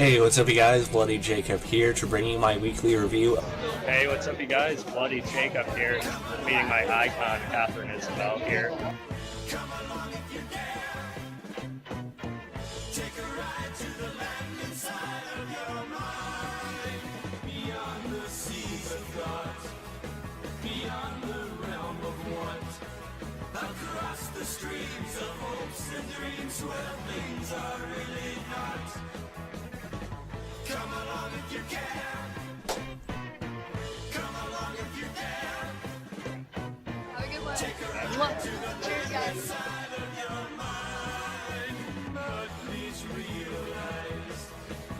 Hey, what's up you guys? Bloody Jacob here to bring you my weekly review. Hey, what's up you guys? Bloody Jacob here, meeting my icon, Catherine Isabel here. Across the streams of hopes and dreams where things are really not. Come along if you can. Come along if you dare. Have a good one. Cheers, guys. Side of your mind, but please realize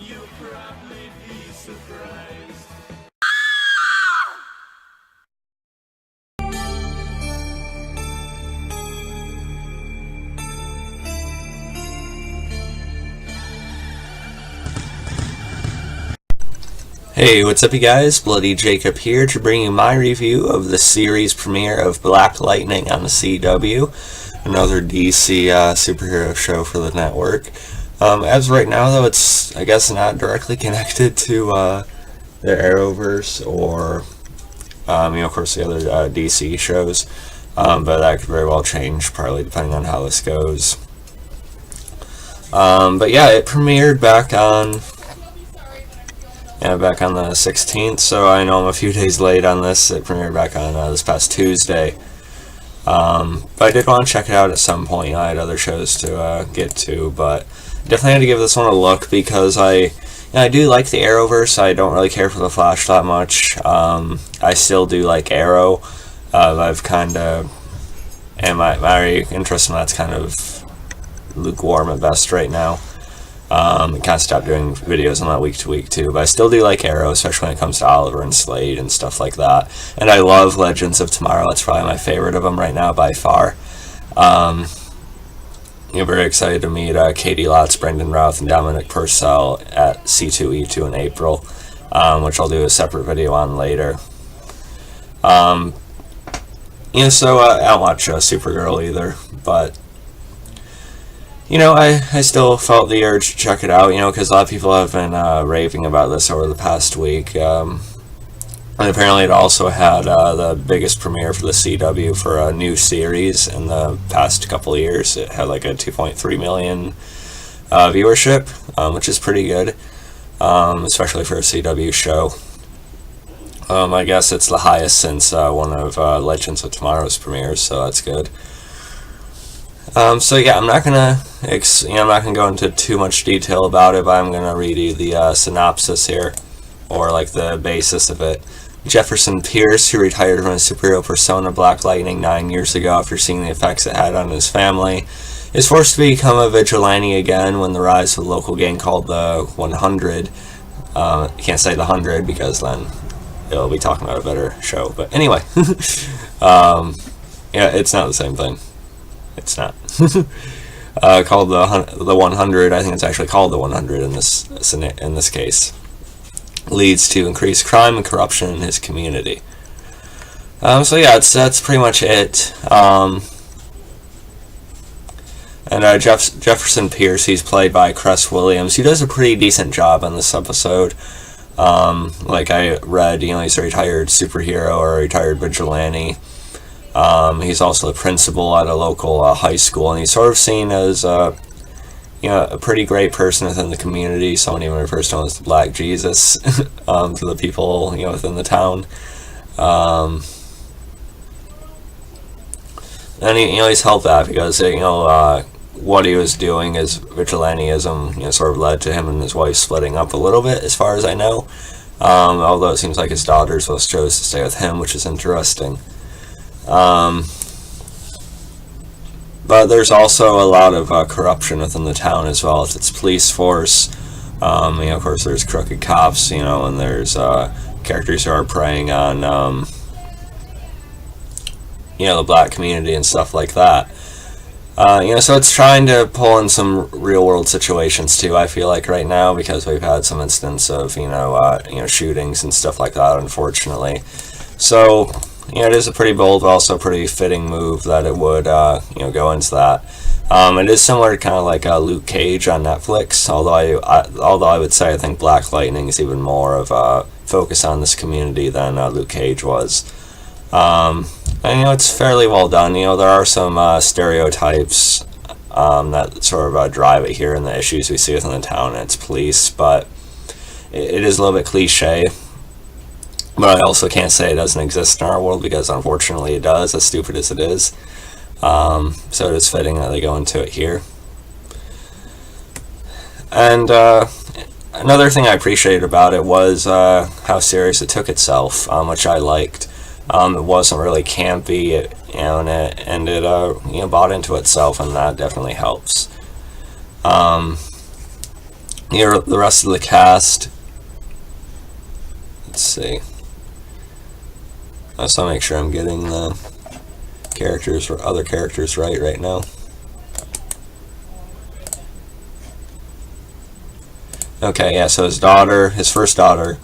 you'll probably be surprised. Hey, what's up you guys? Bloody Jacob here to bring you my review of the series premiere of Black Lightning on the CW, another DC superhero show for the network. As of right now though, it's I guess not directly connected to the Arrowverse or of course the other DC shows, but that could very well change partly depending on how this goes. But yeah, it premiered back on the 16th, so I know I'm a few days late on this. It premiered back on this past Tuesday. But I did want to check it out at some point. I had other shows to get to, but definitely had to give this one a look because I do like the Arrowverse. I don't really care for the Flash that much. I still do like Arrow. I've kind of, and my interest in that's kind of lukewarm at best right now. I kind of stopped doing videos on that week to week too, but I still do like Arrow, especially when it comes to Oliver and Slade and stuff like that. And I love Legends of Tomorrow. That's probably my favorite of them right now by far. Very excited to meet Katie Lotz, Brendan Routh, and Dominic Purcell at C2E2 in April, which I'll do a separate video on later. So I don't watch Supergirl either, but I still felt the urge to check it out, because a lot of people have been raving about this over the past week. And apparently it also had the biggest premiere for the CW for a new series in the past couple of years. It had like a 2.3 million viewership, which is pretty good, especially for a CW show. I guess it's the highest since one of Legends of Tomorrow's premieres, so that's good. So yeah, I'm not gonna go into too much detail about it, but I'm gonna read you the synopsis here, or like the basis of it. Jefferson Pierce, who retired from his superhero persona Black Lightning 9 years ago after seeing the effects it had on his family, is forced to become a vigilante again when the rise of a local gang called the 100. I can't say the 100 because then it'll be talking about a better show. But anyway, yeah, it's not the same thing. It's not. Called the 100. I think it's actually called the 100 in this case. Leads to increased crime and corruption in his community. So yeah, that's pretty much it. And Jefferson Pierce, he's played by Cress Williams. He does a pretty decent job on this episode. Like I read, he's a retired superhero or a retired vigilante. He's also the principal at a local high school, and he's sort of seen as a pretty great person within the community. Someone even refers to him as the Black Jesus to the people within the town. And he's helped that because what he was doing, his vigilantism, sort of led to him and his wife splitting up a little bit, as far as I know. Although it seems like his daughters both chose to stay with him, which is interesting. But there's also a lot of corruption within the town as well as its police force. Of course, there's crooked cops, and there's characters who are preying on, the black community and stuff like that. So it's trying to pull in some real-world situations too. I feel like right now, because we've had some instance of shootings and stuff like that, unfortunately. So it is a pretty bold, but also pretty fitting move that it would, go into that. It is similar to kind of like Luke Cage on Netflix, although I would say I think Black Lightning is even more of a focus on this community than Luke Cage was. And it's fairly well done. There are some stereotypes that sort of drive it here, and the issues we see within the town and its police, but it is a little bit cliche. But I also can't say it doesn't exist in our world, because unfortunately it does, as stupid as it is. So it is fitting that they go into it here. And another thing I appreciated about it was how serious it took itself, which I liked. It wasn't really campy, and it bought into itself, and that definitely helps. The rest of the cast. Let's see. I just want to make sure I'm getting the other characters right now. Okay, yeah, so his first daughter,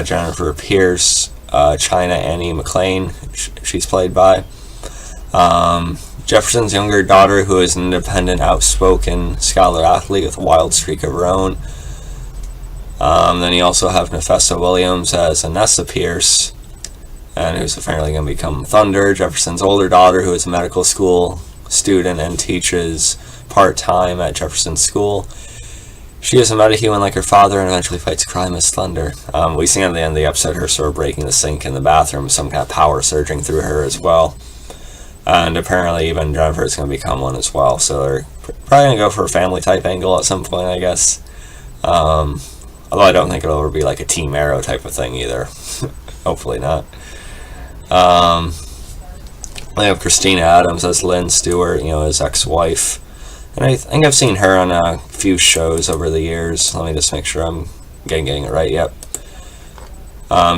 Jennifer Pierce, China Annie McLean, she's played by. Jefferson's younger daughter, who is an independent, outspoken scholar athlete with a wild streak of her own. Then you also have Cress Williams as Anessa Pierce, and who's apparently going to become Thunder, Jefferson's older daughter, who is a medical school student and teaches part-time at Jefferson School. She is a metahuman like her father and eventually fights crime as Thunder. We see at the end of the episode her sort of breaking the sink in the bathroom, some kind of power surging through her as well. And apparently even Jennifer is going to become one as well, so they're probably going to go for a family-type angle at some point, I guess. Although I don't think it'll ever be like a Team Arrow type of thing either. Hopefully not. They have Christina Adams as Lynn Stewart, his ex-wife. And I think I've seen her on a few shows over the years. Let me just make sure I'm getting it right. Yep.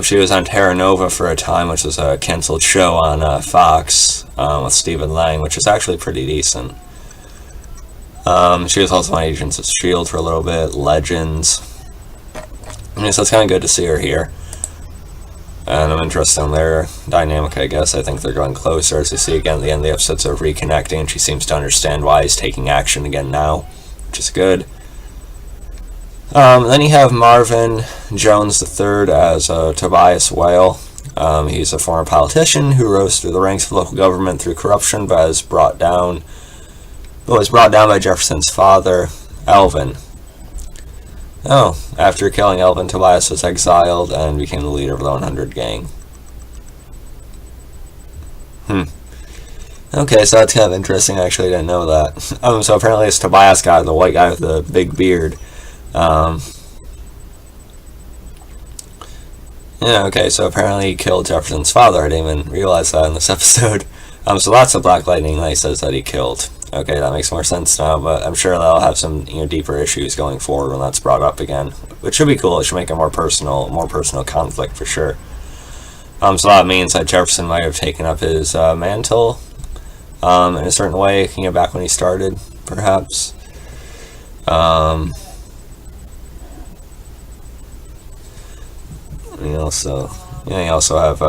She was on Terra Nova for a time, which was a canceled show on Fox with Stephen Lang, which is actually pretty decent. She was also on Agents of S.H.I.E.L.D. for a little bit, Legends. So it's kind of good to see her here. And I'm interested in their dynamic, I guess. I think they're going closer, as we see again at the end of the episode, sort of reconnecting, and she seems to understand why he's taking action again now, which is good. Then you have Marvin Jones III as Tobias Whale. He's a former politician who rose through the ranks of local government through corruption, but was brought down by Jefferson's father, Elvin. After killing Elvin, Tobias was exiled and became the leader of the 100 gang. Okay, so that's kind of interesting. I actually didn't know that. So apparently it's Tobias guy, the white guy with the big beard. Okay, so apparently he killed Jefferson's father. I didn't even realize that in this episode. So that's the Black Lightning that he says that he killed. Okay, that makes more sense now, but I'm sure they'll have some deeper issues going forward when that's brought up again, which should be cool. It should make a more personal conflict for sure. So that means that Jefferson might have taken up his mantle in a certain way, back when he started, perhaps. You also have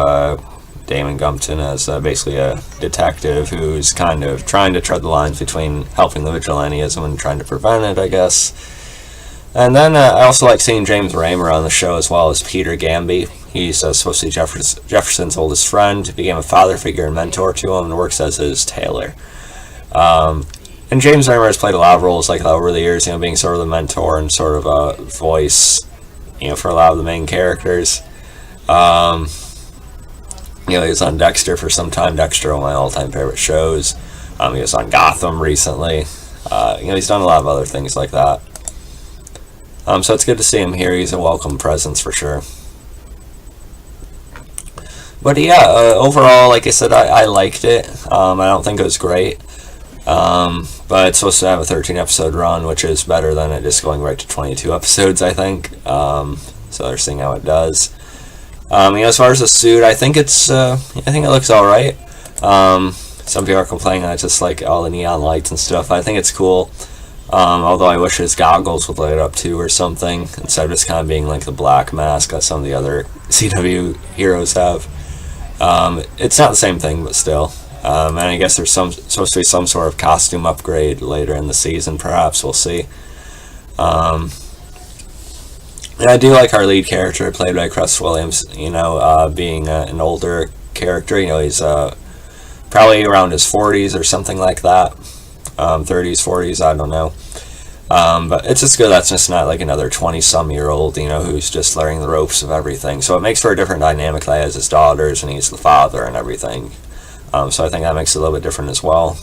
Damon Gumpton as basically a detective who's kind of trying to tread the lines between helping the vigilantism and trying to prevent it, I guess. And then I also like seeing James Remar on the show as well as Peter Gamby. He's supposed to be Jefferson's oldest friend, became a father figure and mentor to him, and works as his tailor. And James Remar has played a lot of roles like that over the years, being sort of the mentor and sort of a voice, for a lot of the main characters. He was on Dexter for some time. Dexter, one of my all-time favorite shows. He was on Gotham recently. He's done a lot of other things like that. So it's good to see him here. He's a welcome presence for sure. But yeah, overall, like I said, I liked it. I don't think it was great. But it's supposed to have a 13-episode run, which is better than it just going right to 22 episodes, I think. So they're seeing how it does. As far as the suit, I think it looks alright. Some people are complaining that it's just like all the neon lights and stuff. I think it's cool. Although I wish his goggles would light up too or something, instead of just kind of being like the black mask that some of the other CW heroes have. It's not the same thing, but still. And I guess there's supposed to be some sort of costume upgrade later in the season, perhaps. We'll see. And I do like our lead character, played by Cress Williams, being an older character. He's probably around his 40s or something like that. 30s, 40s, I don't know. But it's just good that's just not like another 20-some-year-old, who's just learning the ropes of everything. So it makes for a different dynamic. He has his daughters, and he's the father and everything. So I think that makes it a little bit different as well.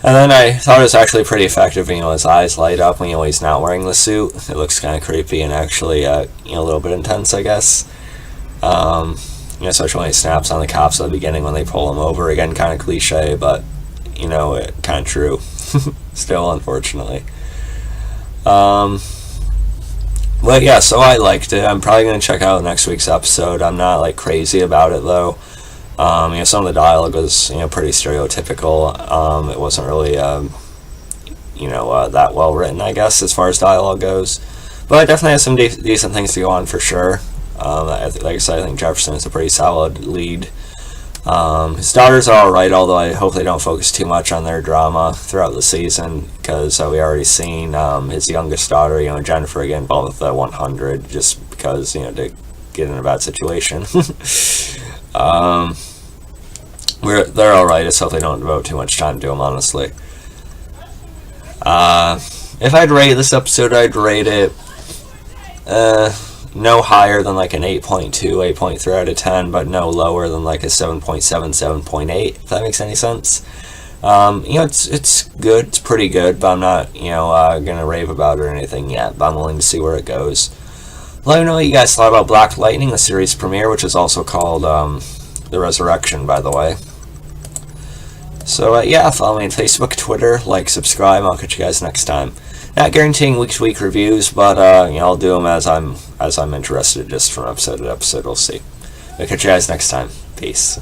And then I thought it was actually pretty effective. His eyes light up when he's not wearing the suit. It looks kind of creepy and actually, a little bit intense, I guess. Especially when he snaps on the cops at the beginning when they pull him over. Again, kind of cliche, but kind of true. Still, unfortunately. But yeah, so I liked it. I'm probably going to check out next week's episode. I'm not like crazy about it though. Some of the dialogue was pretty stereotypical. It wasn't really that well written, I guess, as far as dialogue goes. But it definitely has some decent things to go on for sure. Like I said, I think Jefferson is a pretty solid lead. His daughters are alright, although I hope they don't focus too much on their drama throughout the season, because we already seen his youngest daughter, Jennifer, get involved with the 100, just because, to get in a bad situation. They're alright, I just hope they don't devote too much time to them, honestly. If I'd rate this episode, I'd rate it no higher than like an 8.2, 8.3 out of 10, but no lower than like a 7.7, 7.8, if that makes any sense. It's good, it's pretty good, but I'm not, gonna rave about it or anything yet, but I'm willing to see where it goes. Let me know what you guys thought about Black Lightning, the series premiere, which is also called The Resurrection, by the way. So, yeah, follow me on Facebook, Twitter, like, subscribe, I'll catch you guys next time. Not guaranteeing week-to-week reviews, but, I'll do them as I'm interested, just from episode to episode, we'll see. I'll catch you guys next time. Peace.